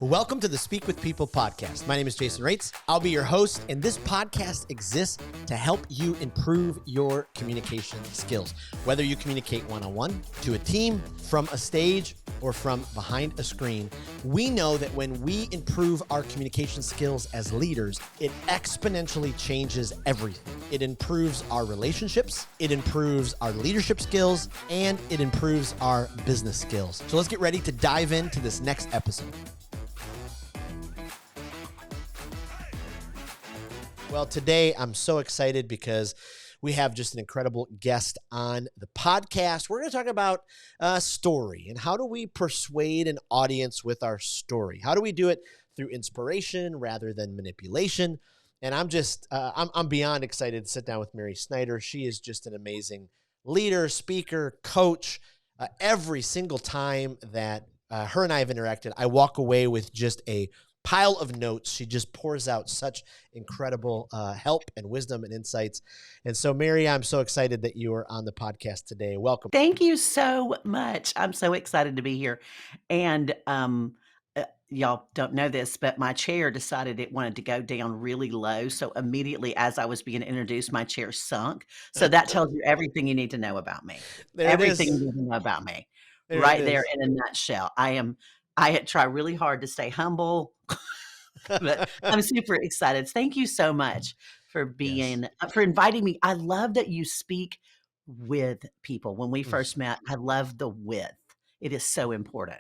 Welcome to the Speak with People podcast. My name is Jason Raitz. I'll be your host, and this podcast exists to help you improve your communication skills. Whether you communicate one-on-one, to a team, from a stage, or from behind a screen, we know that when we improve our communication skills as leaders, it exponentially changes everything. It improves our relationships, it improves our leadership skills, and it improves our business skills. So let's get ready to dive into this next episode. Well, today I'm so excited because we have just an incredible guest on the podcast. We're going to talk about story and how do we persuade an audience with our story? How do we do it through inspiration rather than manipulation? And I'm beyond excited to sit down with Mary Snyder. She is just an amazing leader, speaker, coach. Every single time that her and I have interacted, I walk away with just a pile of notes. She just pours out such incredible help and wisdom and insights. And so, Mary, I'm so excited that you are on the podcast today. Welcome. Thank you so much. I'm so excited to be here. And y'all don't know this, but my chair decided it wanted to go down really low. So immediately as I was being introduced, my chair sunk. So that tells you everything you need to know about me. There Everything it is. you need to know about me. There Right it there is. in a nutshell. I had tried really hard to stay humble, but I'm super excited. Thank you so much for for inviting me. I love that you speak with people. When we first met, I love the with. It is so important.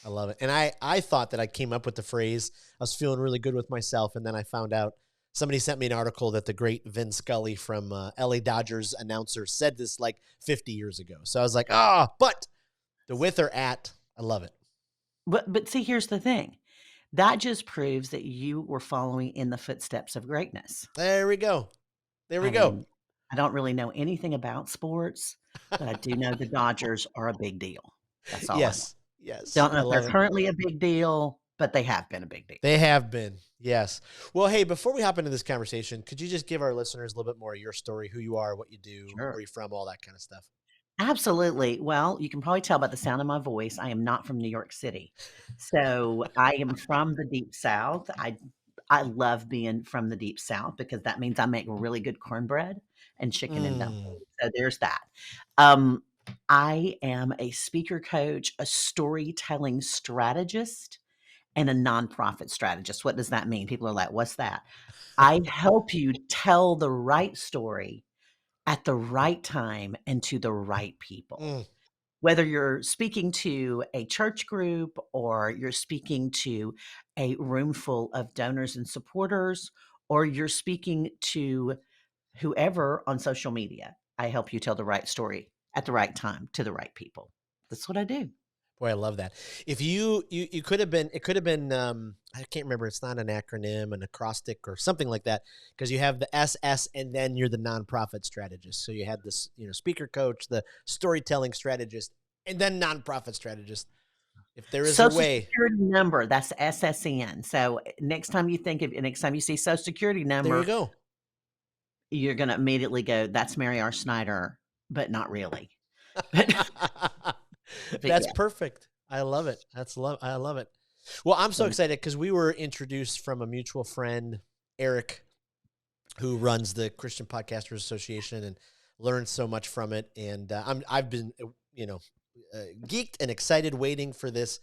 I love it. And I thought that I came up with the phrase. I was feeling really good with myself. And then I found out somebody sent me an article that the great Vin Scully from LA Dodgers announcer said this like 50 years ago. So I was like, but the with or at, I love it. But see, here's the thing. That just proves that you were following in the footsteps of greatness. There we go. There we I go. mean, I don't really know anything about sports, but I do know the Dodgers are a big deal. That's all I know. Yes. Don't I know if love they're it. currently a big deal, but they have been a big deal. They have been. Yes. Well, hey, before we hop into this conversation, could you just give our listeners a little bit more of your story, who you are, what you do, Sure. where you're from, all that kind of stuff? Absolutely. Well, you can probably tell by the sound of my voice, I am not from New York City. So I am from the Deep South. I love being from the Deep South because that means I make really good cornbread and chicken and dumplings. So there's that. I am a speaker coach, a storytelling strategist, and a nonprofit strategist. What does that mean? People are like, what's that? I help you tell the right story at the right time and to the right people. Whether you're speaking to a church group or you're speaking to a room full of donors and supporters, or you're speaking to whoever on social media, I help you tell the right story at the right time to the right people. That's what I do. Boy, I love that. If you could have been, it could have been, I can't remember. It's not an acronym, an acrostic or something like that. Because you have the SS and then you're the nonprofit strategist. So you had this, speaker coach, the storytelling strategist, and then nonprofit strategist. If there is Social a way. Security number, that's SSN. So next time you see Social Security number, There you go. You're going to immediately go, that's Mary R. Snyder, but not really. That's yeah. perfect. I love it. I love it. Well, I'm so excited because we were introduced from a mutual friend, Eric, who runs the Christian Podcasters Association, and learned so much from it. And I've been, geeked and excited waiting for this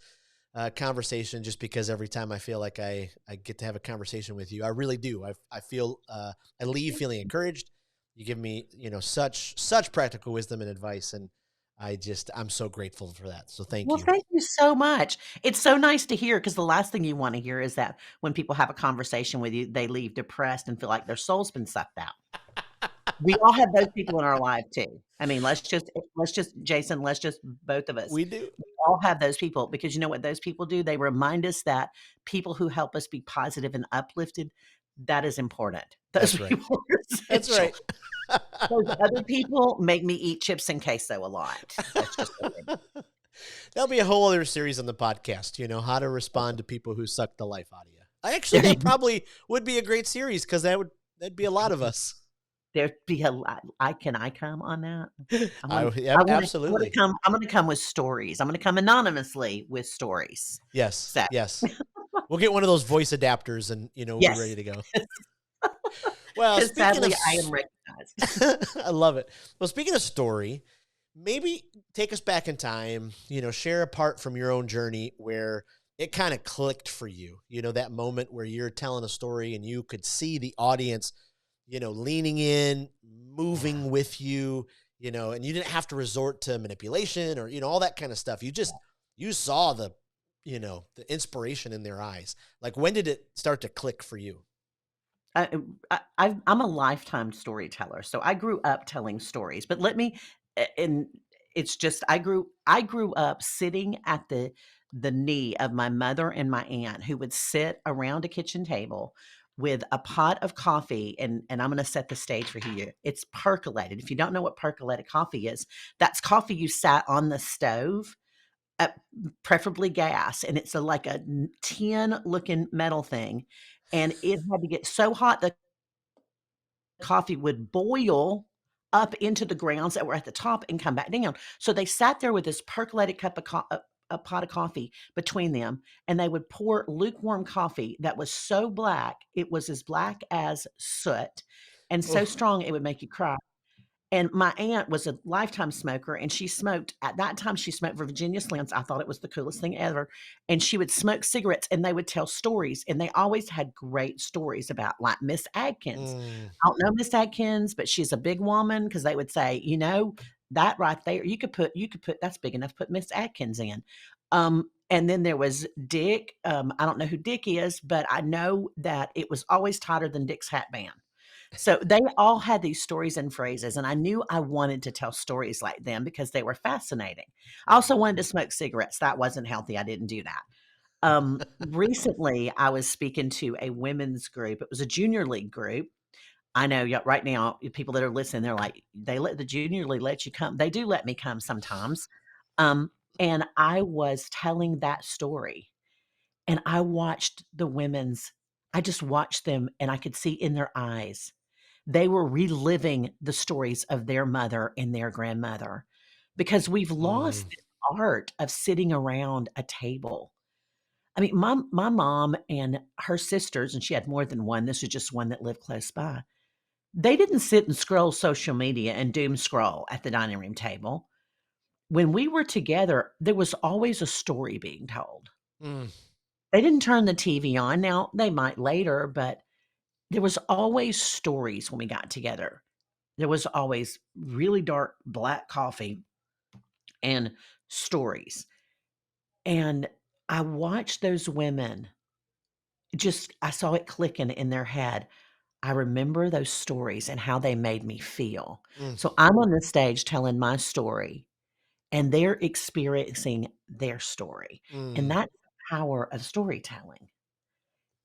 conversation, just because every time I feel like I get to have a conversation with you, I really do. I feel I leave feeling encouraged. You give me, such practical wisdom and advice, and I'm so grateful for that. So thank you. Well, thank you so much. It's so nice to hear, because the last thing you want to hear is that when people have a conversation with you, they leave depressed and feel like their soul's been sucked out. We all have those people in our life too. I mean, Jason, both of us. We do. We all have those people, because you know what those people do? They remind us that people who help us be positive and uplifted, that is important. Those That's right. people are That's essential. right. Those other people make me eat chips and queso a lot. That's just the thing. That'll be a whole other series on the podcast, how to respond to people who suck the life out of you. That probably would be a great series, because that'd be a lot of us. There'd be a lot. Can I come on that? Absolutely. I'm going to come with stories. I'm going to come anonymously with stories. Yes. So. Yes. We'll get one of those voice adapters and, we'll be ready Yes, to go. Well, because speaking of sadly I am recognized. I love it. Well, speaking of story, maybe take us back in time, share a part from your own journey where it kind of clicked for you, that moment where you're telling a story and you could see the audience, leaning in, moving with you, and you didn't have to resort to manipulation or, all that kind of stuff. You saw the inspiration in their eyes. Like, when did it start to click for you? I'm a lifetime storyteller, so I grew up telling stories. But let me, and it's just I grew up sitting at the knee of my mother and my aunt, who would sit around a kitchen table with a pot of coffee, and I'm going to set the stage for you. It's percolated. If you don't know what percolated coffee is, that's coffee you sat on the stove, uh, preferably gas, and it's like a tin looking metal thing, and it had to get so hot the coffee would boil up into the grounds that were at the top and come back down. So they sat there with this percolated cup of a pot of coffee between them, and they would pour lukewarm coffee that was so black, it was as black as soot, and so Oh, strong it would make you cry. And my aunt was a lifetime smoker, and she smoked at that time, she smoked Virginia Slims. I thought it was the coolest thing ever. And she would smoke cigarettes, and they would tell stories, and they always had great stories about, like, Miss Adkins. mm, I don't know Miss Adkins, but she's a big woman, because they would say, that right there, you could put that's big enough to put Miss Adkins in. And then there was Dick. I don't know who Dick is, but I know that it was always tighter than Dick's hat band. So they all had these stories and phrases, and I knew I wanted to tell stories like them because they were fascinating. I also wanted to smoke cigarettes. That wasn't healthy. I didn't do that. Recently, I was speaking to a women's group. It was a junior league group. I know, yeah, right now, people that are listening, they're like, they let the junior league let you come. They do let me come sometimes. Um, and I was telling that story, and I just watched them, and I could see in their eyes they were reliving the stories of their mother and their grandmother, because we've mm, lost this art of sitting around a table. I mean, my mom and her sisters, and she had more than one, this was just one that lived close by, they didn't sit and scroll social media and doom scroll at the dining room table. When we were together, there was always a story being told. mm. They didn't turn the TV on. Now, they might later, but there was always stories when we got together. There was always really dark black coffee and stories. And I watched those women, just I saw it clicking in their head. I remember those stories and how they made me feel. Mm, So I'm on the stage telling my story, and they're experiencing their story. And mm. that's the power of storytelling.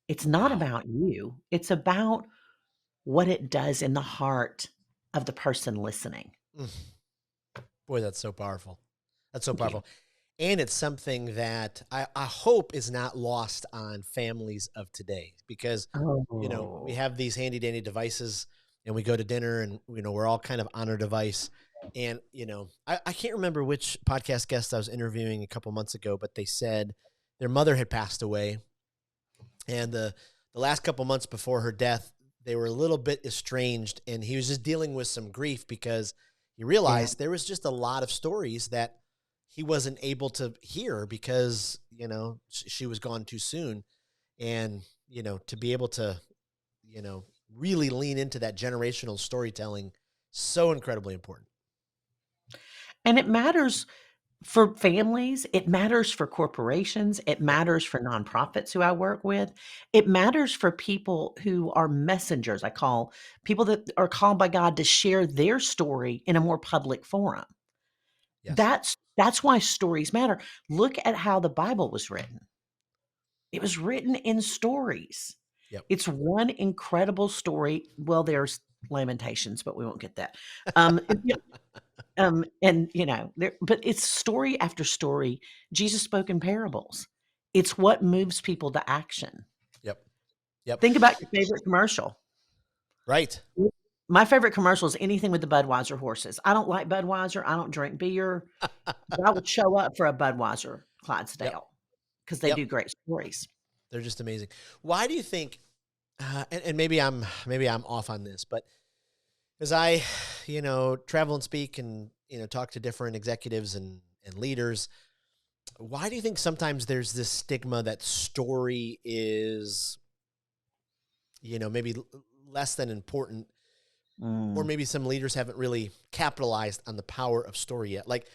It's not Wow. about you, it's about what it does in the heart of the person listening. Mm. Boy, that's so powerful. That's so Thank you. powerful. And it's something that I hope is not lost on families of today because, we Oh. have these handy dandy devices and we go to dinner and, we're all kind of on our device. And, I can't remember which podcast guest I was interviewing a couple months ago, but they said their mother had passed away. And the last couple months before her death, they were a little bit estranged, and he was just dealing with some grief because he Yeah. realized there was just a lot of stories that he wasn't able to hear because she was gone too soon, and to be able to you know really lean into that generational storytelling, so incredibly important. And it matters for families, it matters for corporations, it Yep. matters for nonprofits who I work with. It matters for people who are messengers. I call people that are called by God to share their story in a more public forum. Yes. That's why stories matter. Look at how the Bible was written. It was written in stories. Yep. It's one incredible story. Well, there's Lamentations, but we won't get that. Yeah, and there, but it's story after story. Jesus spoke in parables. It's what moves people to action. Yep. Yep. Think about your favorite commercial. Right. My favorite commercial is anything with the Budweiser horses. I don't like Budweiser. I don't drink beer, but I would show up for a Budweiser Yep. Clydesdale because they Yep. do great stories. They're just amazing. Why do you think? And maybe I'm off on this, but as I, travel and speak and talk to different executives and leaders, why do you think sometimes there's this stigma that story is, maybe less than important, or Mm. maybe some leaders haven't really capitalized on the power of story yet? Like,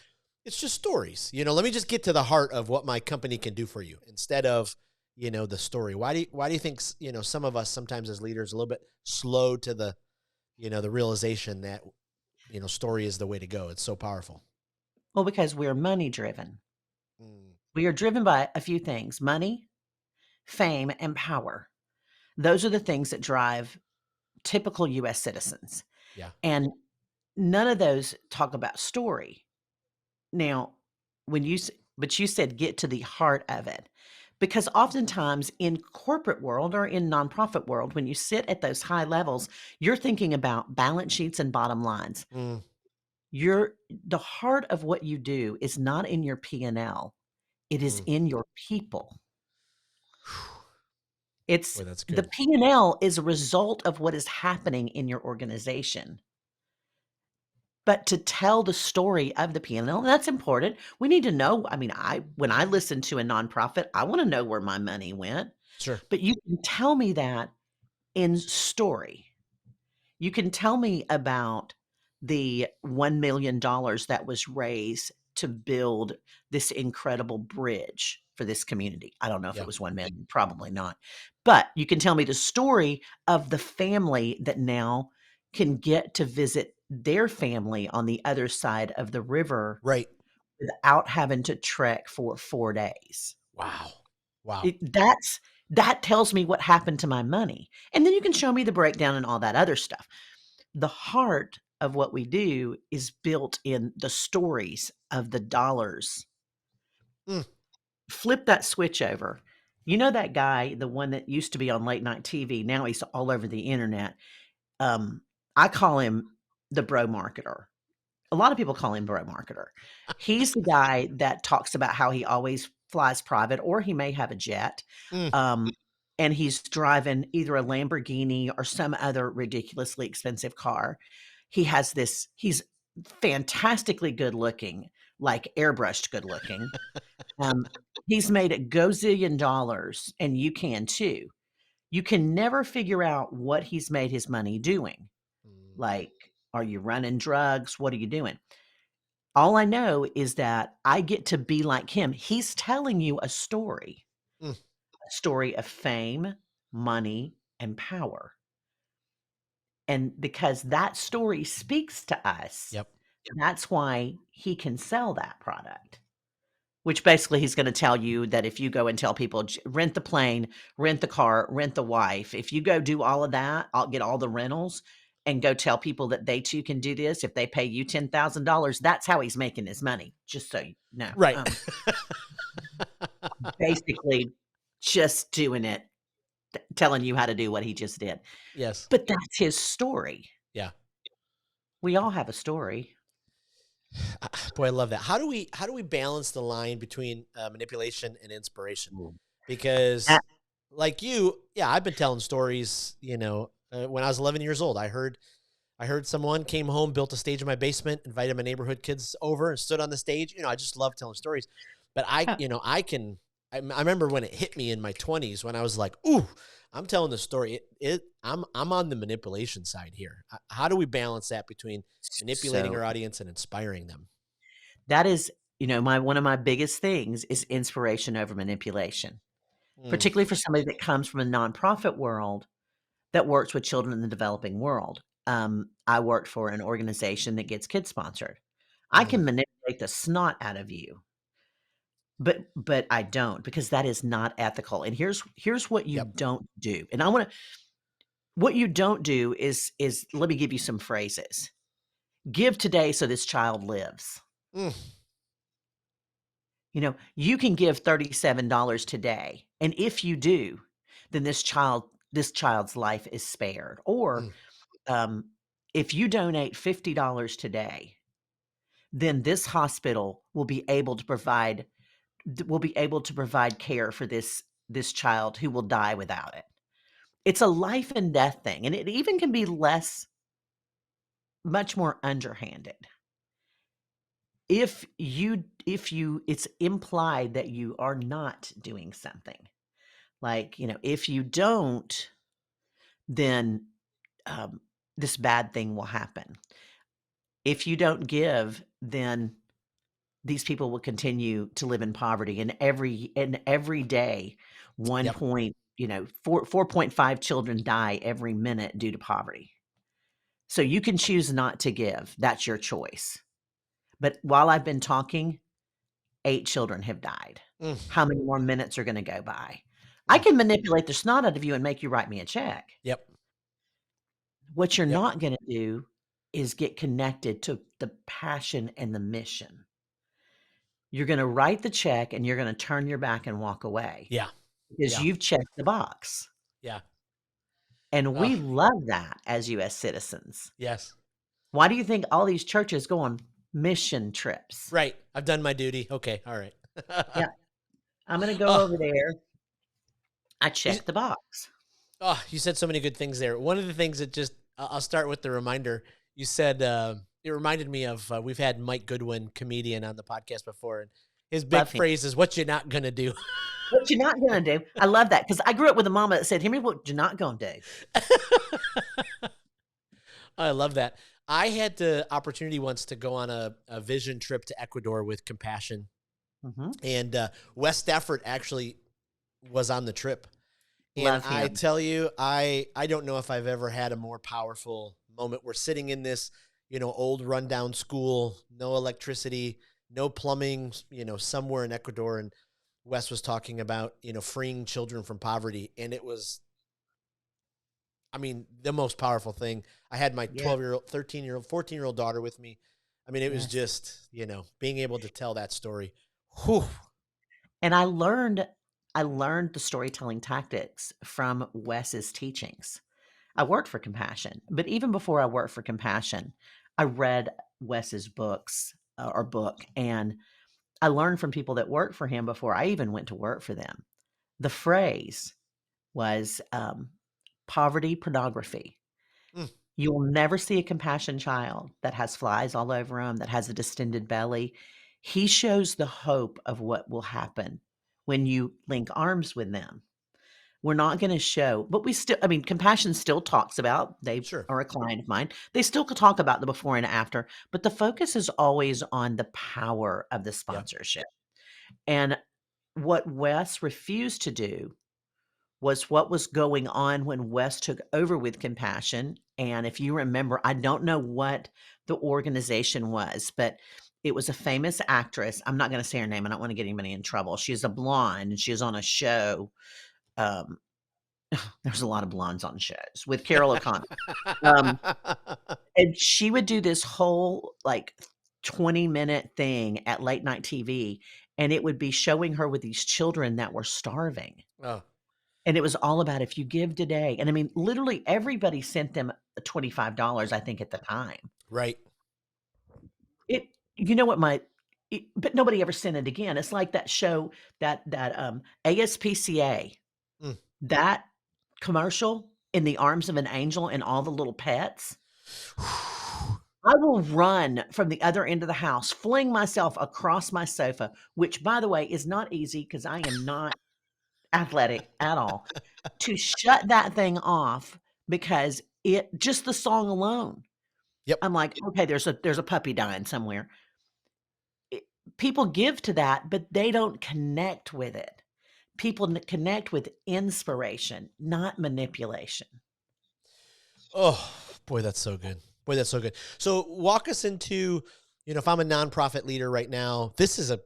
it's just stories. Let me just get to the heart of what my company can do for you instead of, the story. Why do you think, some of us sometimes as leaders a little bit slow to the realization that, story is the way to go. It's so powerful. Well, because we're money driven. Mm, We are driven by a few things: money, fame, and power. Those are the things that drive typical US citizens. yeah. And none of those talk about story. Now, when you s but you said get to the heart of it, because oftentimes in corporate world or in nonprofit world, when you sit at those high levels, you're thinking about balance sheets and bottom lines. Mm, The heart of what you do is not in your P&L, it is mm. in your people. It's Boy, that's the good. P&L is a result of what is happening in your organization. But to tell the story of the P&L, that's important. We need to know. I mean, when I listen to a nonprofit, I wanna know where my money went, Sure. but you can tell me that in story. You can tell me about the $1,000,000 that was raised to build this incredible bridge for this community. I don't know if it Yeah. was 1,000,000, probably not. But you can tell me the story of the family that now can get to visit their family on the other side of the river Right. without having to trek for 4 days. Wow. Wow. That tells me what happened to my money, and then you can show me the breakdown and all that other stuff. The heart of what we do is built in the stories of the dollars. Mm. Flip that switch over. You know that guy, the one that used to be on late night TV, now he's all over the internet. Um, I call him the bro marketer. A lot of people call him bro marketer. He's the guy that talks about how he always flies private or he may have a jet. Mm. Um, and he's driving either a Lamborghini or some other ridiculously expensive car. He's fantastically good looking, like airbrushed good looking. Um, he's made a gazillion dollars, and you can too. You can never figure out what he's made his money doing. Mm. Like, are you running drugs? What are you doing? All I know is that I get to be like him. He's telling you Mm. a story of fame, money, and power. And because that story speaks to us, Yep. that's why he can sell that product. Which basically he's gonna tell you that if you go and tell people, Rent the plane, rent the car, rent the wife." If you go do all of that, I'll get all the rentals and go tell people that they too can do this, if they pay you $10,000, that's how he's making his money, just so you know. Right. Basically just doing it, telling you how to do what he just did. Yes. But that's his story. Yeah. We all have a story. Boy, I love that. How do we balance the line between manipulation and inspiration? Mm. Because, Uh like you, yeah, I've been telling stories. When I was 11 years old, I heard someone came home, built a stage in my basement, invited my neighborhood kids over, and stood on the stage. I just love telling stories. But Huh. I can. I remember when it hit me in my 20s when I was like, "Ooh, I'm telling the story." I'm on the manipulation side here. How do we balance that between manipulating So our audience and inspiring them? that is, my one of my biggest things is inspiration over manipulation, Mm, particularly for somebody that comes from a nonprofit world that works with children in the developing world. I worked for an organization that gets kids sponsored. I mm, can manipulate the snot out of you, but I don't, because that is not ethical. And here's what you yep. don't do. And I want to what you don't do is let me give you some phrases. Give today so this child lives. Mm, You can give $37 today, and if you do, then this child's life is spared. Or, mm, um, if you donate $50 today, then this hospital will be able to provide care for this child who will die without it. It's a life and death thing, and it even can be much more underhanded. If you it's implied that you are not doing something. Like, if you don't, then um, this bad thing will happen. If you don't give, then these people will continue to live in poverty. And every day, Yep. 4.5 children die every minute due to poverty. So you can choose not to give. That's your choice. But while I've been talking, 8 children have died. Mm, How many more minutes are going to go by? I mm. can manipulate the snot out of you and make you write me a check. Yep. What you're Yep. not going to do is get connected to the passion and the mission. You're going to write the check and you're going to turn your back and walk away Yeah. because Yeah. you've checked the box. Yeah. And Oh, we love that as US citizens. yes. Why do you think all these churches go on mission trips? Right. I've done my duty. Okay. All right. Yeah, I'm going to go Oh, over there. I you, checked the box. you said so many good things there. One of the things that I'll start with the reminder. You said it reminded me of we've had Mike Goodwin, comedian, on the podcast before, and his big Love him. phrase is, "What you not gonna do." What you're not going to do. I love that because I grew up with a mama that said, "Hear me, what you're not going to do." I love that. I had the opportunity once to go on a vision trip to Ecuador with Compassion, Mhm. and Wes Stafford actually was on the trip. And Love I him. tell you, I don't know if I've ever had a more powerful moment. We're sitting in this, old rundown school, no electricity, no plumbing, somewhere in Ecuador. And Wes was talking about, freeing children from poverty. And it was, I mean, the most powerful thing. I had my Yeah. 12-year-old, 13-year-old, 14-year-old daughter with me. I mean, it was Yes. just, being able to tell that story. Whew. And I learned the storytelling tactics from Wes's teachings. I worked for Compassion, but even before I worked for Compassion, I read Wes's books or book, and I learned from people that worked for him before I even went to work for them. The phrase was poverty pornography. Mm, You will never see a compassion child that has flies all over him, that has a distended belly. He shows the hope of what will happen when you link arms with them. We're not going to show, but compassion still talks about, they sure. are a client of mine. They still could talk about the before and after, but the focus is always on the power of the Yep. sponsorship. And what Wes refused to do was what was going on when Wes took over with Compassion. And if you remember, I don't know what the organization was, but it was a famous actress. I'm not going to say her name. I don't want to get anybody in trouble. She's a blonde and she was on a show. Um, there's a lot of blondes on shows with Carol O'Connor. Um, and she would do this whole like 20-minute thing at late night TV. And it would be showing her with these children that were starving. Oh, And it was all about if you give today. And I mean, literally everybody sent them $25, I think, at the time. right. It you know what my but nobody ever sent it again. It's like that show that ASPCA, Mm. that commercial in the arms of an angel and all the little pets. I will run from the other end of the house, fling myself across my sofa, which by the way is not easy because I am not athletic at all, to shut that thing off because it just the song alone. Yep. I'm like, "Okay, there's a puppy dying somewhere." It People give to that, but they don't connect with it. People connect with inspiration, not manipulation. Oh, boy, that's so good. Boy, that's so good. So walk us into, if I'm a nonprofit leader right now, this is a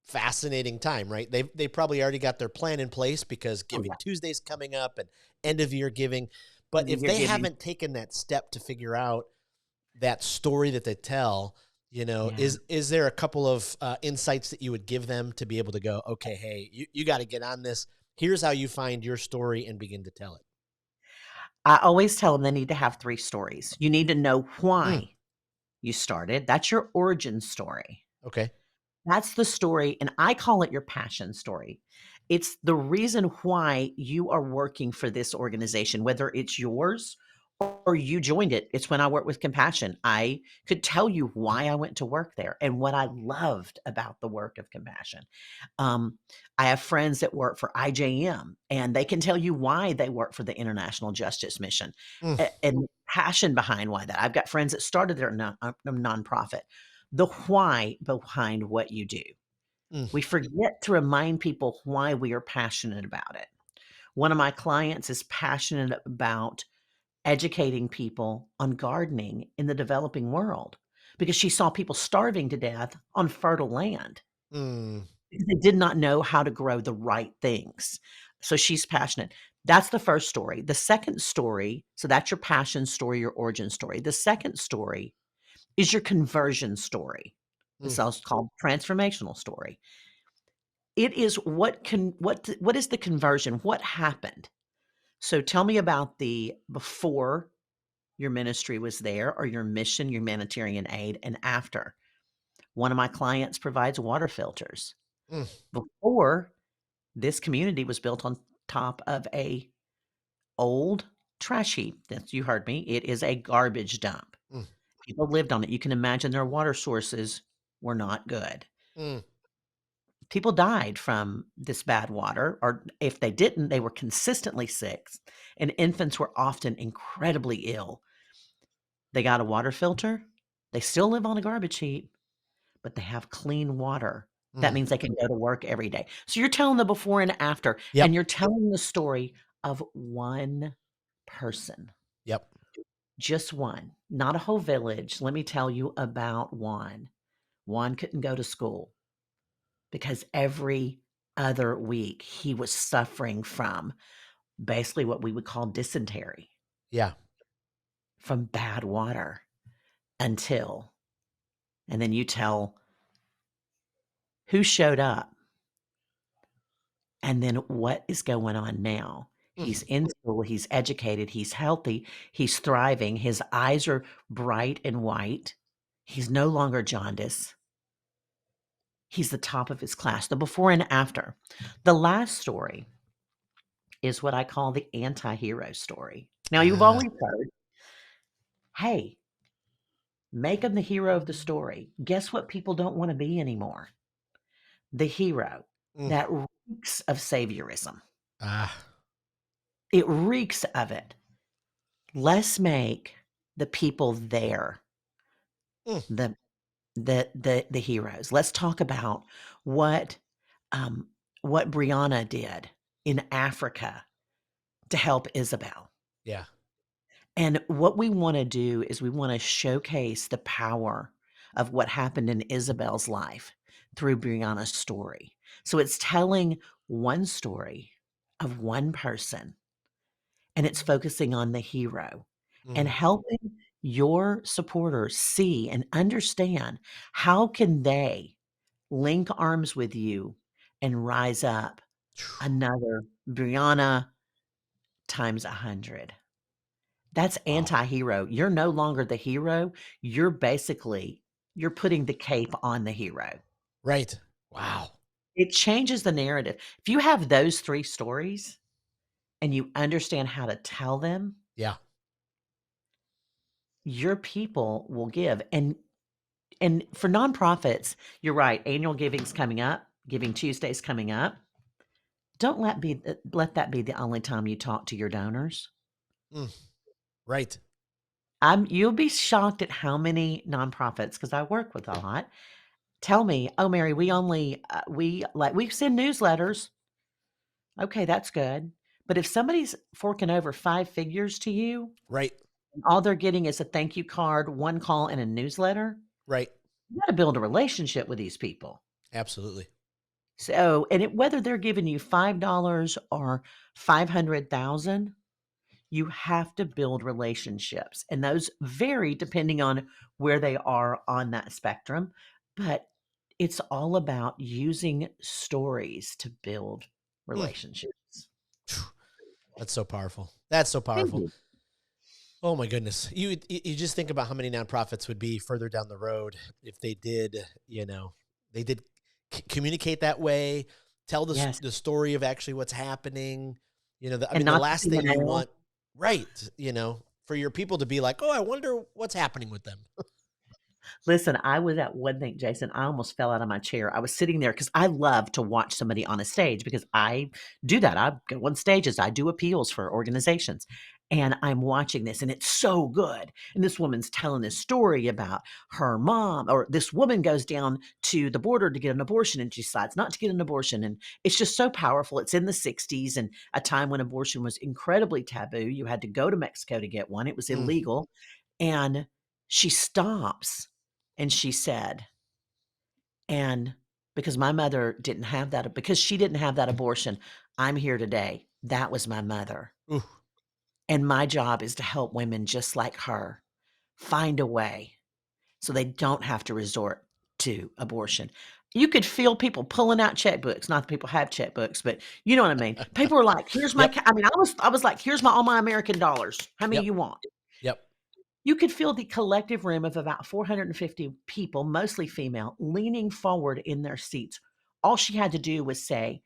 fascinating time, right? They probably already got their plan in place because Oh, Giving yeah. Tuesday's coming up and end of year giving. But if You're they giving. haven't taken that step to figure out that story that they tell, Yeah. is there a couple of insights that you would give them to be able to go, okay, hey, you got to get on this. Here's how you find your story and begin to tell it. I always tell them they need to have 3 stories. You need to know Mm, why you started. That's your origin story. okay. That's the story, and I call it your passion story. It's the reason why you are working for this organization, whether it's yours or you joined it. It's when I worked with Compassion. I could tell you why I went to work there and what I loved about the work of Compassion. Um, I have friends that work for IJM, and they can tell you why they work for the International Justice Mission Mm, and passion behind why that. I've got friends that started their nonprofit. The why behind what you do. mm, We forget to remind people why we are passionate about it. One of my clients is passionate about educating people on gardening in the developing world because she saw people starving to death on fertile land mm, because they did not know how to grow the right things. So she's passionate. That's the first story. The second story, so that's your passion story, your origin story. The second story is your conversion story. mm, This is called transformational story. It is what is the conversion? What happened? So tell me about the before your ministry was there or your mission, humanitarian aid, and after. One of my clients provides water filters. mm, Before, this community was built on top of a old trash heap. That's you heard me. It is a garbage dump. mm, People lived on it. You can imagine their water sources were not good. mm. People died from this bad water, or if they didn't, they were consistently sick, and infants were often incredibly ill. They got a water filter. They still live on a garbage heap, but they have clean water. That Mm. means they can go to work every day. So you're telling the before and after, Yep. and you're telling the story of one person, Yep. just one, not a whole village. Let me tell you about Juan. Juan couldn't go to school because every other week he was suffering from basically what we would call dysentery Yeah. from bad water until, and then you tell who showed up and then what is going on now. Mm. He's in school, he's educated, he's healthy, he's thriving, his eyes are bright and white. He's no longer jaundice. He's the top of his class, the before and after. The last story is what I call the anti-hero story. Now, you've Ah, always heard, hey, make him the hero of the story. Guess what people don't want to be anymore? The hero. mm, That reeks of saviorism. ah, It reeks of it. Let's make the people there mm, the the heroes. Let's talk about what um, what Brianna did in Africa to help Isabel. yeah. And what we want to do is we want to showcase the power of what happened in Isabel's life through Brianna's story. So it's telling one story of one person and it's focusing on the hero and Mm, helping your supporters see and understand how can they link arms with you and rise up another Brianna times 100. That's wow. anti-hero. You're no longer the hero. You're basically you're putting the cape on the hero. Right. Wow. It changes the narrative. If you have those 3 stories and you understand how to tell them, Yeah. your people will give. And for nonprofits, you're right, annual giving's coming up, Giving Tuesday's coming up. Don't let that be the only time you talk to your donors. Mm, right. You'll be shocked at how many nonprofits, because I work with a lot, tell me, "Oh, Mary, we only, we send newsletters." Okay, that's good. But if somebody's forking over 5 figures to you, Right. and all they're getting is a thank you card, 1 call, and a newsletter, Right. you gotta build a relationship with these people. Absolutely. So, whether they're giving you $5 or 500,000, you have to build relationships, and those vary depending on where they are on that spectrum, but it's all about using stories to build Mm. relationships. Phew. That's so powerful. That's so Thank powerful. you. Oh my goodness. You just think about how many nonprofits would be further down the road if they did, they did communicate that way, tell Yes, the story of actually what's happening. I and mean, the not to last see the thing you male. want, right? For your people to be like, oh, I wonder what's happening with them. Listen, I was at one thing, Jason, I almost fell out of my chair. I was sitting there because I love to watch somebody on a stage because I do that. I go on stages, I do appeals for organizations, and I'm watching this, and it's so good. And this woman's telling this story about her mom, or this woman goes down to the border to get an abortion, and she decides not to get an abortion. And it's just so powerful. It's in the 60s and a time when abortion was incredibly taboo. You had to go to Mexico to get one, it was Mm, illegal. And she stops and she said, and because my mother didn't have that, because she didn't have that abortion, I'm here today. That was my mother. ooh, And my job is to help women just like her find a way so they don't have to resort to abortion. You could feel people pulling out checkbooks. Not that people have checkbooks, but you know what I mean. People are like, "Here's my." yep, I mean, I was like, "Here's my all my American dollars. How many yep, you want?" yep. You could feel the collective room of about 450 people, mostly female, leaning forward in their seats. All she had to do was say,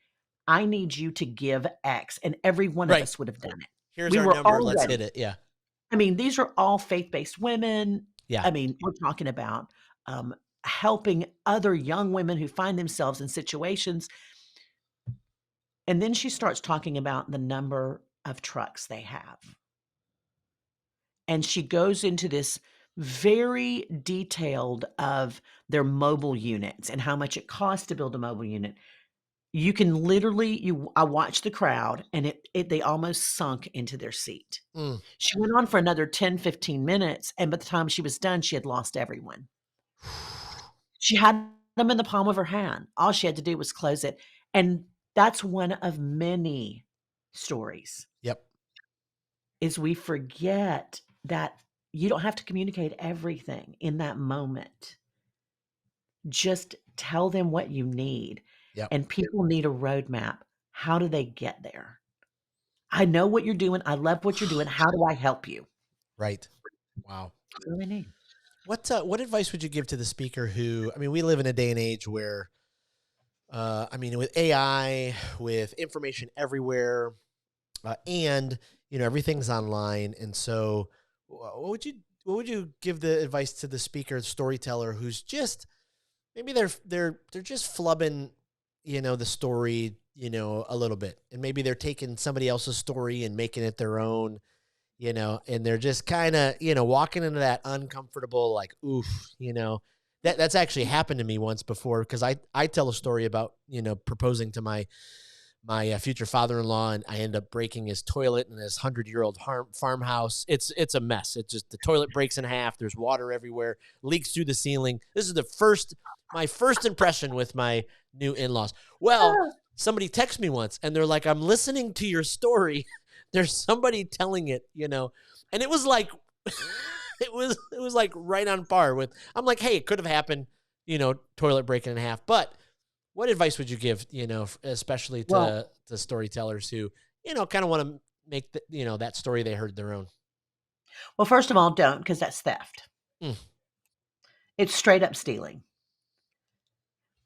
I need you to give X, and every one of Right. us would have done it. Here's We our were number. all Let's hit ready. it. Yeah. I mean, these are all faith based women. Yeah. I mean, we're talking about um, helping other young women who find themselves in situations. And then she starts talking about the number of trucks they have. And she goes into this very detailed of their mobile units and how much it costs to build a mobile unit. You can literally I watched the crowd and it they almost sunk into their seat. Mm. She went on for another 10, 15 minutes, and by the time she was done, she had lost everyone. She had them in the palm of her hand. All she had to do was close it. And that's one of many stories Yep. is we forget that you don't have to communicate everything in that moment. Just tell them what you need. Yep. And people need a roadmap. How do they get there? I know what you're doing. I love what you're doing. How do I help you? Right. Wow. That's all they need. What advice would you give to the speaker who? I mean, we live in a day and age where, I mean, with AI, with information everywhere, and everything's online, and so what would you give the advice to the speaker, storyteller, who's just maybe they're just flubbing, the story, a little bit, and maybe they're taking somebody else's story and making it their own, and they're just kind of, walking into that uncomfortable, like, oof, that's actually happened to me once before. Cause I tell a story about, proposing to my future father-in-law, and I end up breaking his toilet in this 100-year-old farmhouse. It's a mess. It's just the toilet breaks in half. There's water everywhere, leaks through the ceiling. This is my first impression with my new in-laws. Well, somebody texted me once and they're like, I'm listening to your story. There's somebody telling it, and it was like, it was like right on par with, I'm like, hey, it could have happened, toilet breaking in half. But what advice would you give, especially Well, to storytellers who, kind of want to make that story they heard their own? well, first of all, don't, because that's theft. Mm, It's straight up stealing.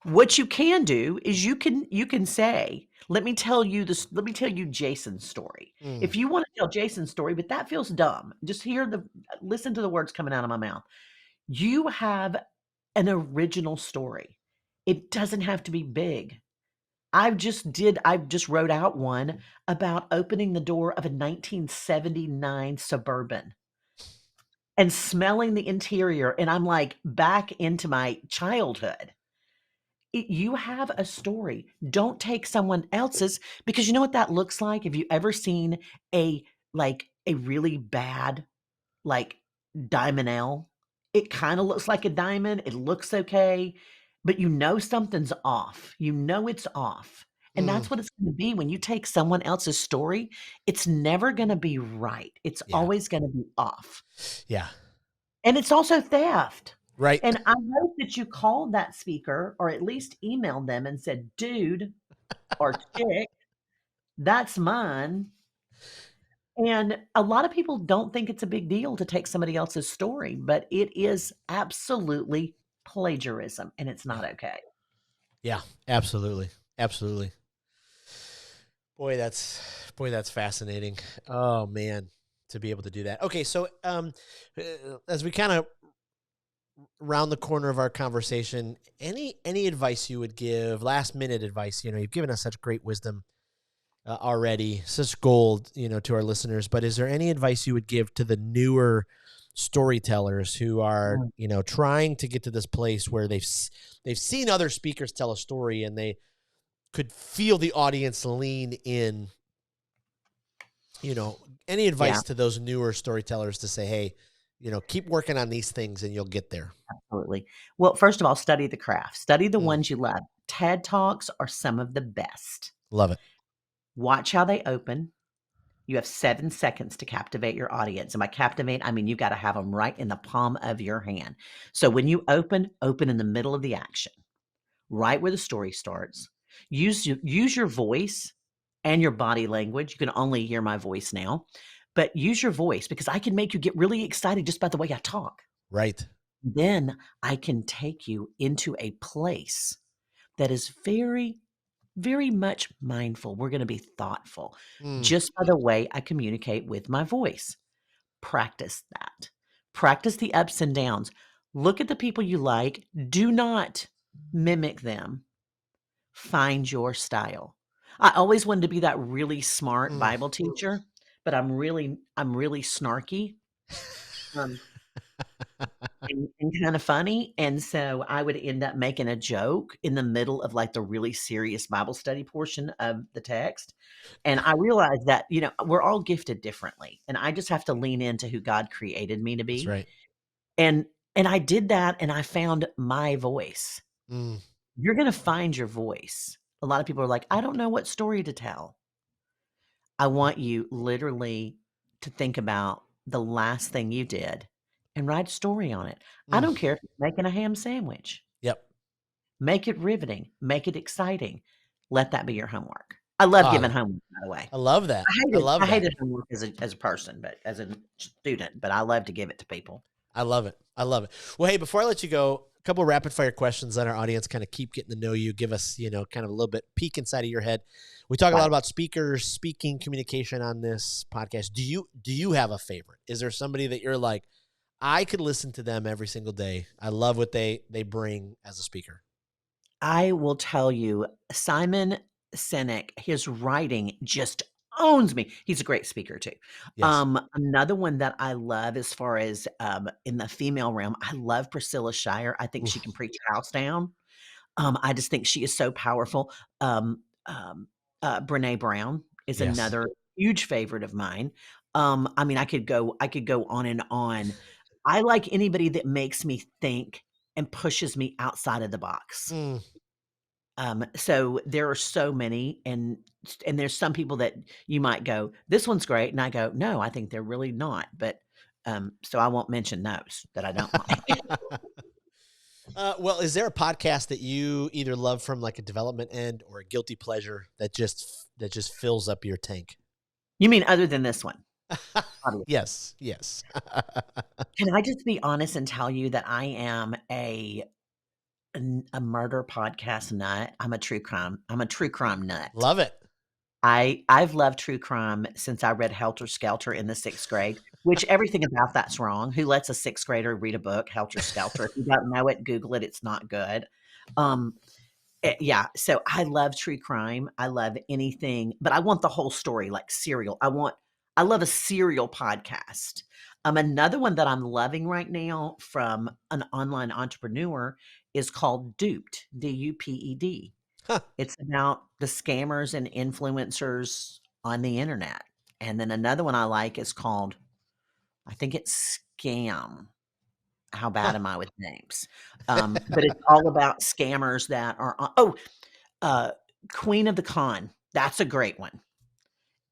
What you can do is you can say, "Let me tell you this let me tell you Jason's story." mm, If you wanna tell Jason's story, but that feels dumb, just listen to the words coming out of my mouth. You have an original story. It doesn't have to be big. I just wrote out one about opening the door of a 1979 Suburban and smelling the interior, and I'm, like, back into my childhood. You have a story. Don't take someone else's, because you know what that looks like? Have you ever seen a really bad, like, diamond L? It kinda looks like a diamond, it looks okay, but you know something's off. You know it's off, and mm, that's what it's gonna be when you take someone else's story. It's never gonna be right. It's yeah. always gonna be off, Yeah. and it's also theft. Right. And I hope that you called that speaker or at least emailed them and said, "Dude or chick, that's mine." And a lot of people don't think it's a big deal to take somebody else's story, but it is absolutely plagiarism, and it's Yeah. not okay. Yeah. Absolutely. Absolutely. Boy, that's fascinating. Oh man, to be able to do that. Okay, so as we kind of round the corner of our conversation, any advice you would give, last minute advice? You've given us such great wisdom already, such gold, to our listeners. But is there any advice you would give to the newer storytellers who are, Mm. trying to get to this place where they've seen other speakers tell a story and they could feel the audience lean in? Any Yeah, advice to those newer storytellers to say, hey, keep working on these things and you'll get there? absolutely. Well, first of all, study the craft. Study the Mm, ones you love. TED Talks are some of the best. love it. Watch how they open. You have 7 seconds to captivate your audience, and by captivate, I mean you gotta have them right in the palm of your hand. So when you open in the middle of the action, right where the story starts. Use your voice and your body language. You can only hear my voice now, but use your voice because I can make you get really excited just by the way I talk. Right. Then I can take you into a place that is very, very much mindful. We're going to be thoughtful Mm, just by the way I communicate with my voice. Practice that. Practice the ups and downs. Look at the people you like. Do not mimic them. Find your style. I always wanted to be that really smart mm. Bible teacher, but I'm really snarky. Um, and kind of funny, and so I would end up making a joke in the middle of, like, the really serious Bible study portion of the text, and I realized that, we're all gifted differently, and I just have to lean into who God created me to That's be, right. and I did that, and I found my voice. Mm, You're gonna find your voice. A lot of people are like, "I don't know what story to tell." I want you literally to think about the last thing you did and write a story on it. I mm. don't care if it's making a ham sandwich. Yep. Make it riveting, make it exciting. Let that be your homework. I love giving Ah, homework, by the way. I love that. I I love that. hated homework as a person, but as a student, but I love to give it to people. I love it. I love it. Well, hey, before I let you go, a couple rapid fire questions that our audience kind of keep getting to know you. Give us, kind of a little bit peek inside of your head. We talk a lot Right. about speakers, speaking, communication on this podcast. Do you have a favorite? Is there somebody that you're like, I could listen to them every single day? I love what they bring as a speaker. I will tell you, Simon Sinek, his writing just owns me. He's a great speaker too. Yes. Another one that I love as far as in the female realm, I love Priscilla Shire. I think she Oof. can preach a house down. I just think she is so powerful. Brene Brown is Yes. another huge favorite of mine. I mean, I could go on and on. I like anybody that makes me think and pushes me outside of the box. Mm. So there are so many, and there's some people that you might go, "This one's great," and I go, "No, I think they're really not." But so I won't mention those that I don't like. Well, is there a podcast that you either love from like a development end or a guilty pleasure that just fills up your tank? You mean other than this one? Obviously. Yes, yes. Can I just be honest and tell you that I am a murder podcast nut? I'm a true crime nut. Love it. I've loved true crime since I read Helter Skelter in the 6th grade, which everything about that's wrong. Who lets a 6th grader read a book, Helter Skelter? If you don't know it, Google it, it's not good. Um, yeah, so I love true crime. I love anything, but I want the whole story, like Serial. I love a serial podcast. Another one that I'm loving right now from an online entrepreneur is called Duped, Duped. Huh. It's about the scammers and influencers on the internet. And then another one I like is called, I think it's Scam. How Huh. bad am I with names? But it's all about scammers that are uh, Queen of the Con. That's a great one.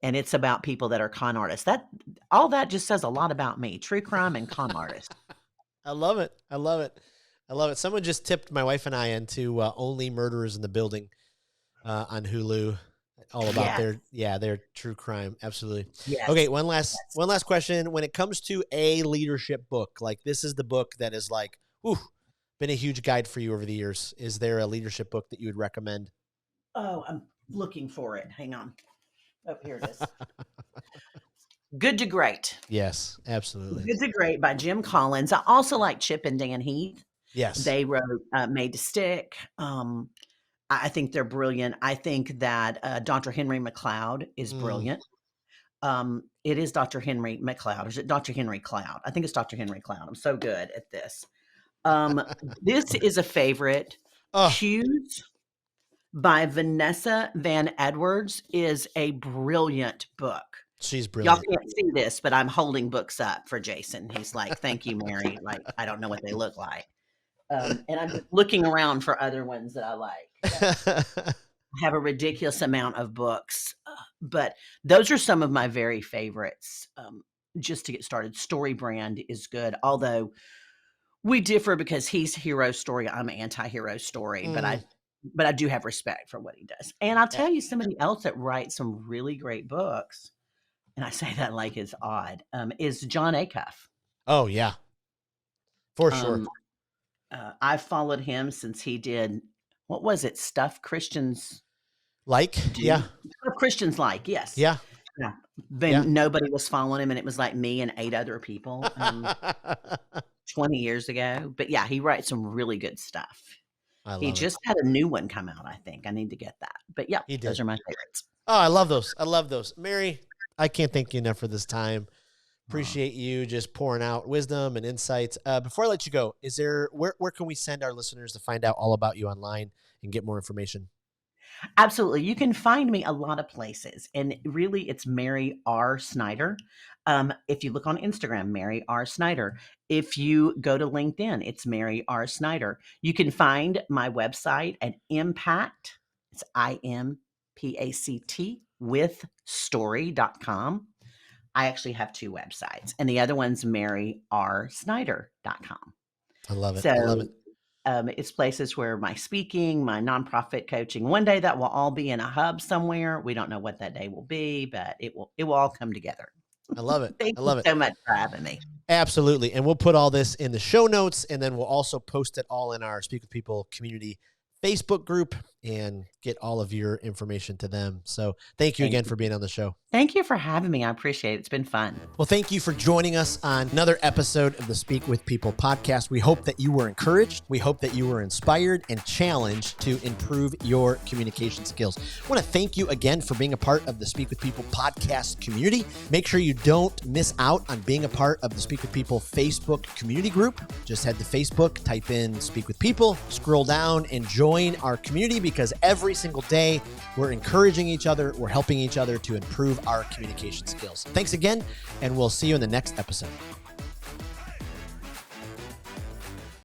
And it's about people that are con artists. That just says a lot about me. True crime and con artists. I love it. I love it. I love it. Someone just tipped my wife and I into Only Murderers in the Building on Hulu. All about Yes, their true crime. Absolutely. Okay, yes. one last question. When it comes to a leadership book, like this is the book that is like, whew, been a huge guide for you over the years. Is there a leadership book that you would recommend? Oh, I'm looking for it. Hang on. Oh, here it is. Good to Great. Yes, absolutely. Good to Great by Jim Collins. I also like Chip and Dan Heath. Yes. They wrote Made to Stick. I think they're brilliant. I think that Dr. Henry McCloud is brilliant. It is Dr. Henry McCloud, or is it Dr. Henry Cloud? I think it's Dr. Henry Cloud. I'm so good at this. This is a favorite. Cues by Vanessa Van Edwards is a brilliant book. She's brilliant. Y'all can't see this, but I'm holding books up for Jason. He's like, "Thank you, Mary." Like, I don't know what they look like. And I'm just looking around for other ones that I like. I have a ridiculous amount of books, but those are some of my very favorites. Just to get started, Story Brand is good, although we differ because he's hero story. I'm anti-hero story, but I do have respect for what he does. And I'll tell you, somebody else that writes some really great books, and I say that like it's odd, is John Acuff. Oh yeah, for sure. I've followed him since he did, what was it? Stuff Christians like? do. Yeah. Stuff Christians like, yes. Yeah. Yeah. Then nobody was following him, and it was like me and 8 other people 20 years ago. But yeah, he writes some really good stuff. He just had a new one come out, I think. I need to get that. But yeah, those are my favorites. Oh, I love those. I love those. Mary, I can't thank you enough for this time. Appreciate you just pouring out wisdom and insights. Before I let you go, is there where can we send our listeners to find out all about you online and get more information? Absolutely. You can find me a lot of places, and really it's Mary R. Snyder. If you look on Instagram, Mary R. Snyder. If you go to LinkedIn, it's Mary R. Snyder. You can find my website at Impact. It's IMPACT with story.com. I actually have 2 websites, and the other one's MaryRSnyder.com. I love it. So I love it. It's places where my speaking, my nonprofit coaching, one day that will all be in a hub somewhere. We don't know what that day will be, but it will all come together. I love it. Thank I love you it so much for having me. Absolutely. And we'll put all this in the show notes, and then we'll also post it all in our Speak with People community Facebook group and get all of your information to them. So thank you again for being on the show. Thank you for having me. I appreciate it. It's been fun. Well, thank you for joining us on another episode of the Speak with People podcast. We hope that you were encouraged. We hope that you were inspired and challenged to improve your communication skills. I want to thank you again for being a part of the Speak with People podcast community. Make sure you don't miss out on being a part of the Speak with People Facebook community group. Just head to Facebook, type in Speak with People, scroll down and join our community, because every single day we're encouraging each other, we're helping each other to improve our communication skills. Thanks again, and we'll see you in the next episode.